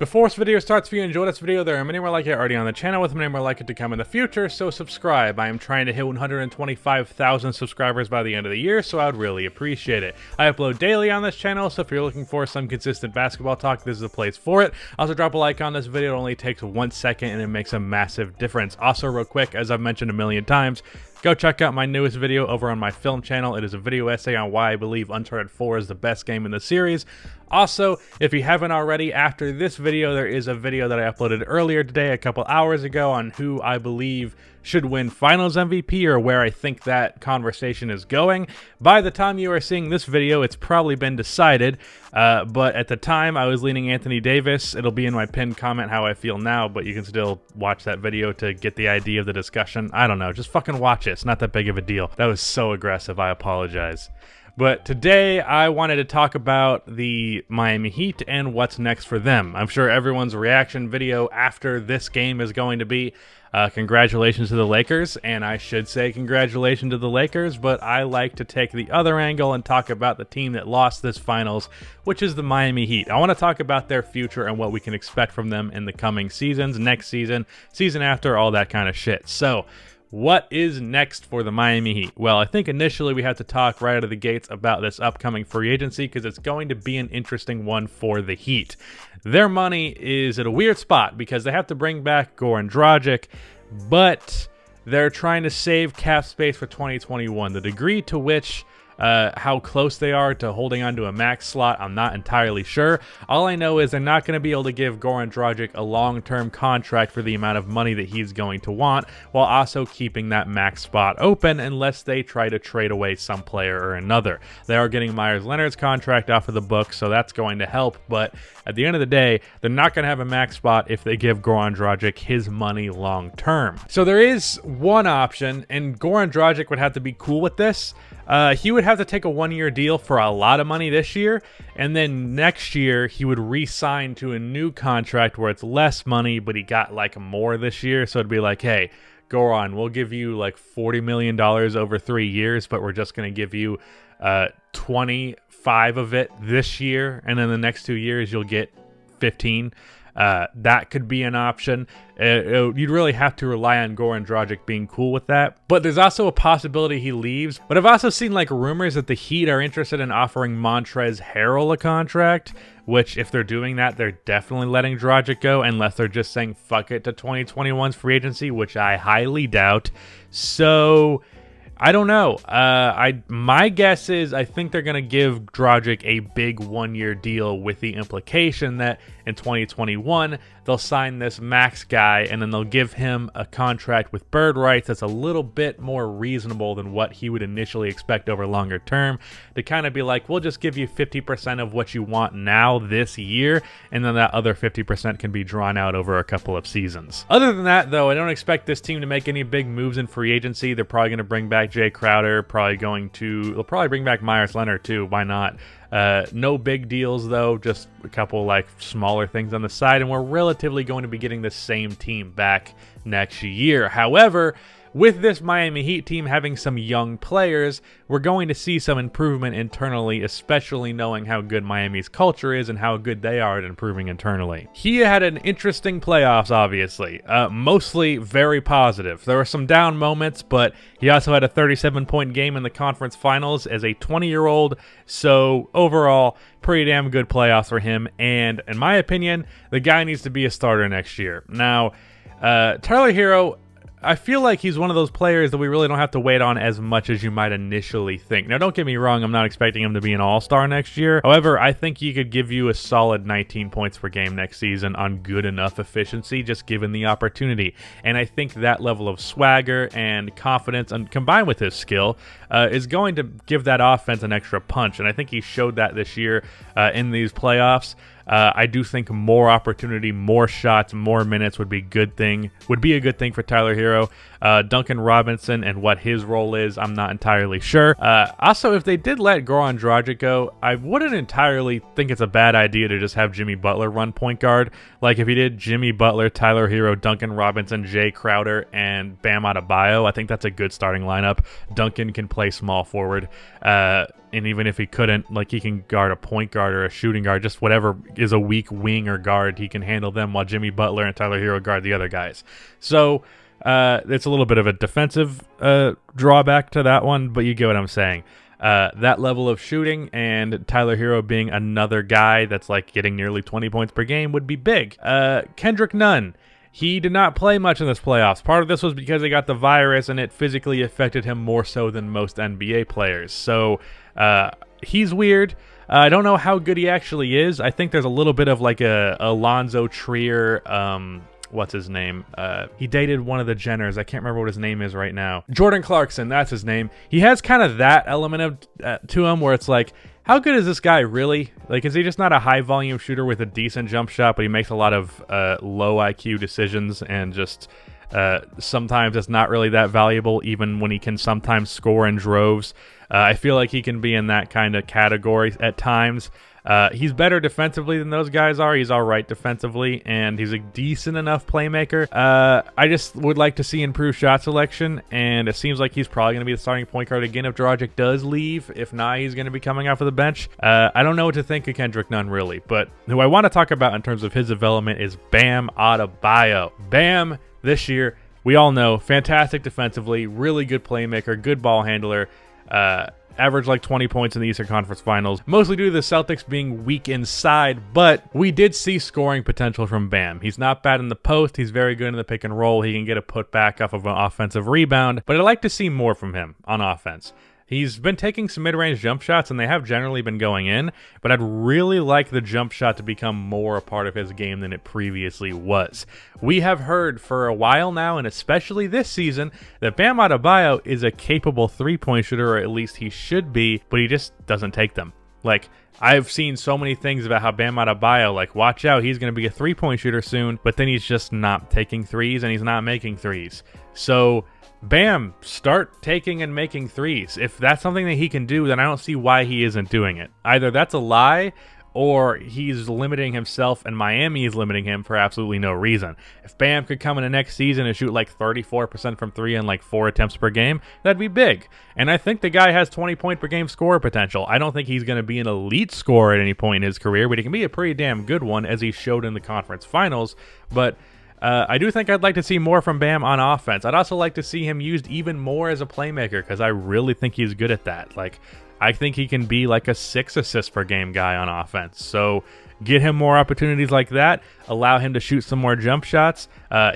Before this video starts, if you enjoyed this video, there are many more like it already on the channel with many more like it to come in the future, so subscribe. I am trying to hit 125,000 subscribers by the end of the year, so I would really appreciate it. I upload daily on this channel, so if you're looking for some consistent basketball talk, this is the place for it. Also, drop a like on this video. It only takes 1 second and it makes a massive difference. Also, real quick, as I've mentioned a million times, go check out my newest video over on my film channel. It is a video essay on why I believe Uncharted 4 is the best game in the series. Also, if you haven't already, after this video, there is a video that I uploaded earlier today, a couple hours ago, on who I believe should win Finals MVP, or where I think that conversation is going. By the time you are seeing this video, it's probably been decided, but at the time I was leaning Anthony Davis. It'll be in my pinned comment how I feel now, but you can still watch that video to get the idea of the discussion. I don't know, just fucking watch it. It's not that big of a deal. That was so aggressive, I apologize. But today I wanted to talk about the Miami Heat and what's next for them. I'm sure everyone's reaction video after this game is going to be congratulations to the Lakers, and I should say congratulations to the Lakers, but I like to take the other angle and talk about the team that lost this finals, which is the Miami Heat. I want to talk about their future and what we can expect from them in the coming seasons, next season, season after, all that kind of shit. So, what is next for the Miami Heat? Well, I think initially we have to talk right out of the gates about this upcoming free agency, because it's going to be an interesting one for the Heat. Their money is at a weird spot because they have to bring back Goran Dragic, but they're trying to save cap space for 2021. The degree to which how close they are to holding on to a max slot, I'm not entirely sure. All I know is they're not going to be able to give Goran Dragic a long-term contract for the amount of money that he's going to want, while also keeping that max spot open unless they try to trade away some player or another. They are getting Myers Leonard's contract off of the books, so that's going to help, but at the end of the day, they're not going to have a max spot if they give Goran Dragic his money long-term. So there is one option, and Goran Dragic would have to be cool with this. He would have to take a one-year deal for a lot of money this year, and then next year he would re-sign to a new contract where it's less money, but he got like more this year. So it'd be like, hey, Goran, we'll give you like $40 million over 3 years, but we're just going to give you 25 of it this year, and then the next 2 years you'll get 15. That could be an option. You'd really have to rely on Goran Dragic being cool with that. But there's also a possibility he leaves. But I've also seen like rumors that the Heat are interested in offering Montrezl Harrell a contract, which if they're doing that, they're definitely letting Dragic go, unless they're just saying fuck it to 2021's free agency, which I highly doubt. So I don't know. My guess is I think they're going to give Dragic a big one-year deal, with the implication that in 2021 they'll sign this max guy, and then they'll give him a contract with bird rights that's a little bit more reasonable than what he would initially expect over longer term, to kind of be like, we'll just give you 50% of what you want now this year, and then that other 50% can be drawn out over a couple of seasons. Other than that, though, I don't expect this team to make any big moves in free agency. They're probably going to bring back Jay Crowder, they'll probably bring back Myers Leonard too, why not? No big deals though, just a couple like smaller things on the side, and we're relatively going to be getting the same team back next year. However, with this Miami Heat team having some young players, we're going to see some improvement internally, especially knowing how good Miami's culture is and how good they are at improving internally. He had an interesting playoffs, obviously. Mostly very positive. There were some down moments, but he also had a 37-point game in the conference finals as a 20-year-old, so overall, pretty damn good playoffs for him, and in my opinion, the guy needs to be a starter next year. Now, Tyler Hero, I feel like he's one of those players that we really don't have to wait on as much as you might initially think. Now, don't get me wrong, I'm not expecting him to be an all-star next year. However, I think he could give you a solid 19 points per game next season on good enough efficiency, just given the opportunity. And I think that level of swagger and confidence, and combined with his skill, is going to give that offense an extra punch. And I think he showed that this year in these playoffs. I do think more opportunity, more shots, more minutes would be a good thing for Tyler Hero. Duncan Robinson and what his role is, I'm not entirely sure. Also, if they did let Goran Dragic go, I wouldn't entirely think it's a bad idea to just have Jimmy Butler run point guard. Like if he did Jimmy Butler, Tyler Hero, Duncan Robinson, Jay Crowder, and Bam Adebayo, I think that's a good starting lineup. Duncan can play small forward. And even if he couldn't, like, he can guard a point guard or a shooting guard, just whatever is a weak wing or guard, he can handle them, while Jimmy Butler and Tyler Hero guard the other guys. So it's a little bit of a defensive drawback to that one, but you get what I'm saying. That level of shooting and Tyler Hero being another guy that's like getting nearly 20 points per game would be big. Kendrick Nunn. He did not play much in this playoffs. Part of this was because he got the virus and it physically affected him more so than most NBA players. So he's weird. I don't know how good he actually is. I think there's a little bit of like a Alonzo Trier, what's his name? He dated one of the Jenners. I can't remember what his name is right now. Jordan Clarkson, that's his name. He has kind of that element of to him where it's like, how good is this guy really? Like, is he just not a high volume shooter with a decent jump shot, but he makes a lot of low IQ decisions and just sometimes it's not really that valuable, even when he can sometimes score in droves. I feel like he can be in that kind of category at times. He's better defensively than those guys are. He's all right defensively, and he's a decent enough playmaker. I just would like to see improved shot selection, and it seems like he's probably going to be the starting point guard again if Dragic does leave. If not, he's going to be coming off of the bench. I don't know what to think of Kendrick Nunn, really, but who I want to talk about in terms of his development is Bam Adebayo. Bam, this year, we all know, fantastic defensively, really good playmaker, good ball handler, averaged like 20 points in the Eastern Conference Finals, mostly due to the Celtics being weak inside, but we did see scoring potential from Bam. He's not bad in the post, he's very good in the pick and roll, he can get a putback off of an offensive rebound, but I'd like to see more from him on offense. He's been taking some mid-range jump shots, and they have generally been going in, but I'd really like the jump shot to become more a part of his game than it previously was. We have heard for a while now, and especially this season, that Bam Adebayo is a capable three-point shooter, or at least he should be, but he just doesn't take them. Like, I've seen so many things about how Bam Adebayo, like, watch out, he's going to be a three-point shooter soon, but then he's just not taking threes, and he's not making threes. So Bam, start taking and making threes. If that's something that he can do, then I don't see why he isn't doing it. Either that's a lie, or he's limiting himself and Miami is limiting him for absolutely no reason. If Bam could come in the next season and shoot like 34% from three and like 4 attempts per game, that'd be big. And I think the guy has 20-point per game scorer potential. I don't think he's going to be an elite scorer at any point in his career, but he can be a pretty damn good one, as he showed in the conference finals. But I do think I'd like to see more from Bam on offense. I'd also like to see him used even more as a playmaker, because I really think he's good at that. Like, I think he can be like a 6 assist per game guy on offense. So get him more opportunities like that. Allow him to shoot some more jump shots.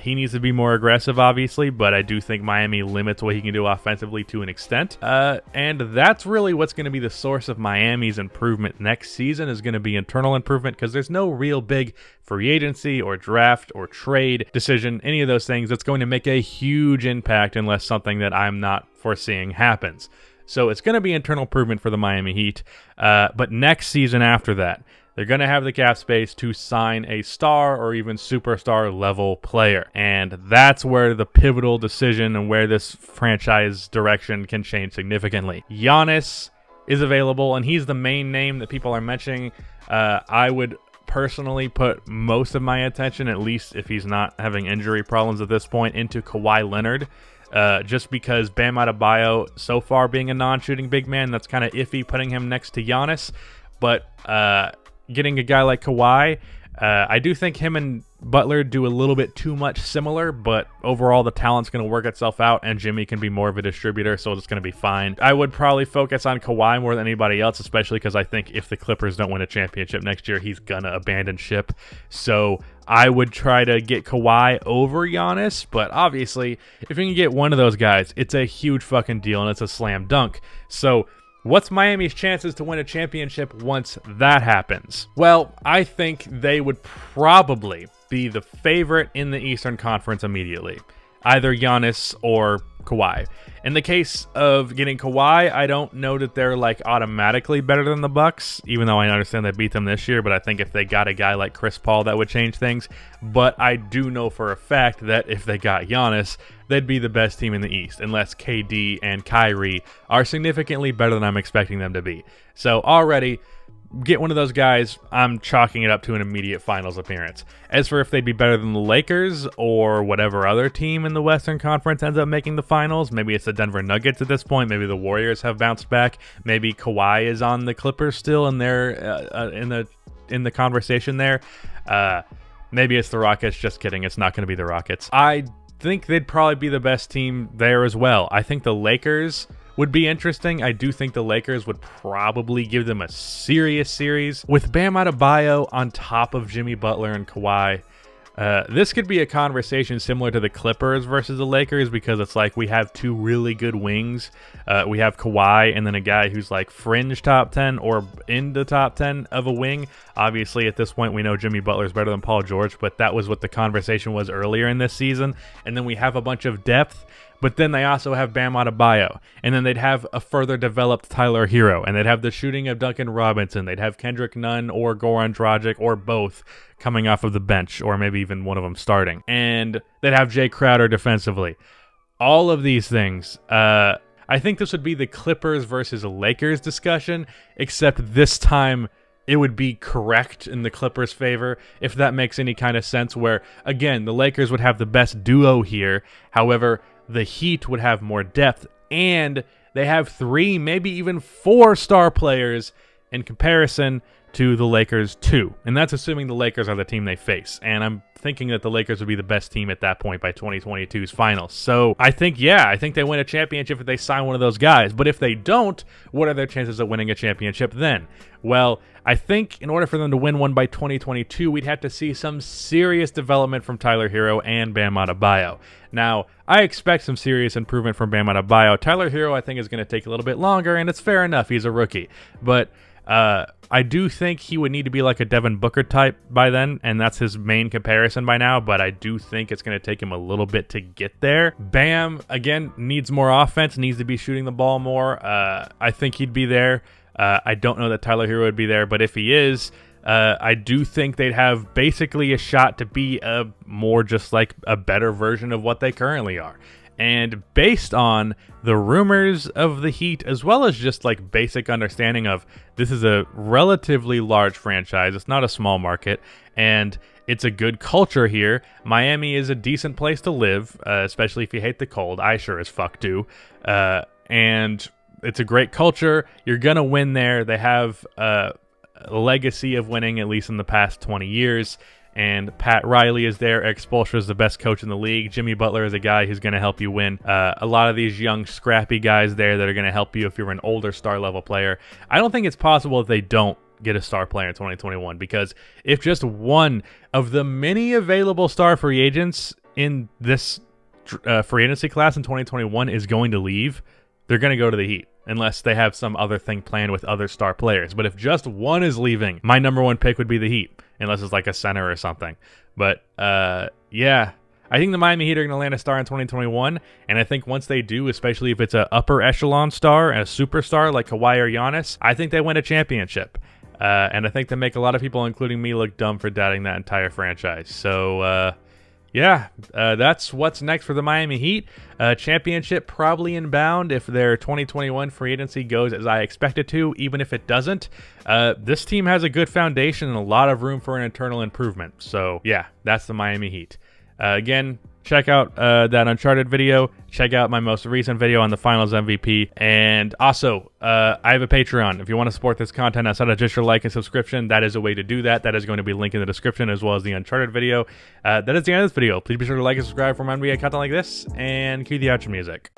He needs to be more aggressive, obviously, but I do think Miami limits what he can do offensively to an extent. And that's really what's going to be the source of Miami's improvement next season, is going to be internal improvement, because there's no real big free agency or draft or trade decision, any of those things, that's going to make a huge impact unless something that I'm not foreseeing happens. So it's going to be internal improvement for the Miami Heat. But next season after that, they're going to have the cap space to sign a star or even superstar level player. And that's where the pivotal decision and where this franchise direction can change significantly. Giannis is available, and he's the main name that people are mentioning. I would personally put most of my attention, at least if he's not having injury problems at this point, into Kawhi Leonard. Just because Bam Adebayo, so far being a non-shooting big man, that's kind of iffy putting him next to Giannis. But getting a guy like Kawhi, I do think him and Butler do a little bit too much similar, but overall the talent's going to work itself out, and Jimmy can be more of a distributor, so it's going to be fine. I would probably focus on Kawhi more than anybody else, especially because I think if the Clippers don't win a championship next year, he's going to abandon ship. So I would try to get Kawhi over Giannis, but obviously, if you can get one of those guys, it's a huge fucking deal, and it's a slam dunk. So what's Miami's chances to win a championship once that happens? Well, I think they would probably be the favorite in the Eastern Conference immediately. Either Giannis or Kawhi. In the case of getting Kawhi, I don't know that they're like automatically better than the Bucks, even though I understand they beat them this year, but I think if they got a guy like Chris Paul, that would change things. But I do know for a fact that if they got Giannis, they'd be the best team in the East, unless KD and Kyrie are significantly better than I'm expecting them to be. So already, get one of those guys, I'm chalking it up to an immediate finals appearance. As for if they'd be better than the Lakers or whatever other team in the Western Conference ends up making the finals, maybe it's the Denver Nuggets at this point, maybe the Warriors have bounced back, maybe Kawhi is on the Clippers still and they're in the in the conversation there. Maybe it's the Rockets. Just kidding. It's not going to be the Rockets. I think they'd probably be the best team there as well. I think the Lakers would be interesting. I do think the Lakers would probably give them a serious series. With Bam Adebayo on top of Jimmy Butler and Kawhi, this could be a conversation similar to the Clippers versus the Lakers, because it's like we have two really good wings. We have Kawhi and then a guy who's like fringe top 10 or in the top 10 of a wing. Obviously, at this point, we know Jimmy Butler is better than Paul George, but that was what the conversation was earlier in this season. And then we have a bunch of depth, but then they also have Bam Adebayo. And then they'd have a further developed Tyler Hero, and they'd have the shooting of Duncan Robinson. They'd have Kendrick Nunn or Goran Dragic or both coming off of the bench, or maybe even one of them starting. And they'd have Jay Crowder defensively. All of these things, I think this would be the Clippers versus Lakers discussion, except this time it would be correct in the Clippers' favor, if that makes any kind of sense, where, again, the Lakers would have the best duo here. However, the Heat would have more depth, and they have 3, maybe even 4 star players in comparison to the Lakers 2. And that's assuming the Lakers are the team they face. And I'm thinking that the Lakers would be the best team at that point by 2022's finals. So I think they win a championship if they sign one of those guys. But if they don't, what are their chances of winning a championship then? Well, I think in order for them to win one by 2022, we'd have to see some serious development from Tyler Hero and Bam Adebayo. Now, I expect some serious improvement from Bam Adebayo. Tyler Hero, I think, is going to take a little bit longer, and it's fair enough. He's a rookie. But I do think he would need to be like a Devin Booker type by then, and that's his main comparison by now, but I do think it's going to take him a little bit to get there. Bam, again, needs more offense, needs to be shooting the ball more. I think he'd be there. I don't know that Tyler Hero would be there, but if he is, I do think they'd have basically a shot to be a more just like a better version of what they currently are. And based on the rumors of the Heat, as well as just like basic understanding of this is a relatively large franchise, it's not a small market, and it's a good culture here. Miami is a decent place to live, especially if you hate the cold. I sure as fuck do. And it's a great culture. You're going to win there. They have a legacy of winning, at least in the past 20 years. And Pat Riley is there. Eric Spoelstra is the best coach in the league. Jimmy Butler is a guy who's going to help you win. A lot of these young, scrappy guys there that are going to help you if you're an older star-level player. I don't think it's possible that they don't get a star player in 2021, because if just one of the many available star free agents in this free agency class in 2021 is going to leave, they're going to go to the Heat, unless they have some other thing planned with other star players. But if just one is leaving, my number one pick would be the Heat, unless it's like a center or something. But, yeah, I think the Miami Heat are going to land a star in 2021, and I think once they do, especially if it's an upper echelon star and a superstar like Kawhi or Giannis, I think they win a championship. And I think they make a lot of people, including me, look dumb for doubting that entire franchise. So, yeah, that's what's next for the Miami Heat. Championship probably inbound if their 2021 free agency goes as I expect it to. Even if it doesn't, this team has a good foundation and a lot of room for an internal improvement. So, yeah, that's the Miami Heat. Again, check out that Uncharted video. Check out my most recent video on the Finals MVP. And also, I have a Patreon. If you want to support this content outside of just your like and subscription, that is a way to do that. That is going to be linked in the description, as well as the Uncharted video. That is the end of this video. Please be sure to like and subscribe for more NBA content like this, and cue the outro music.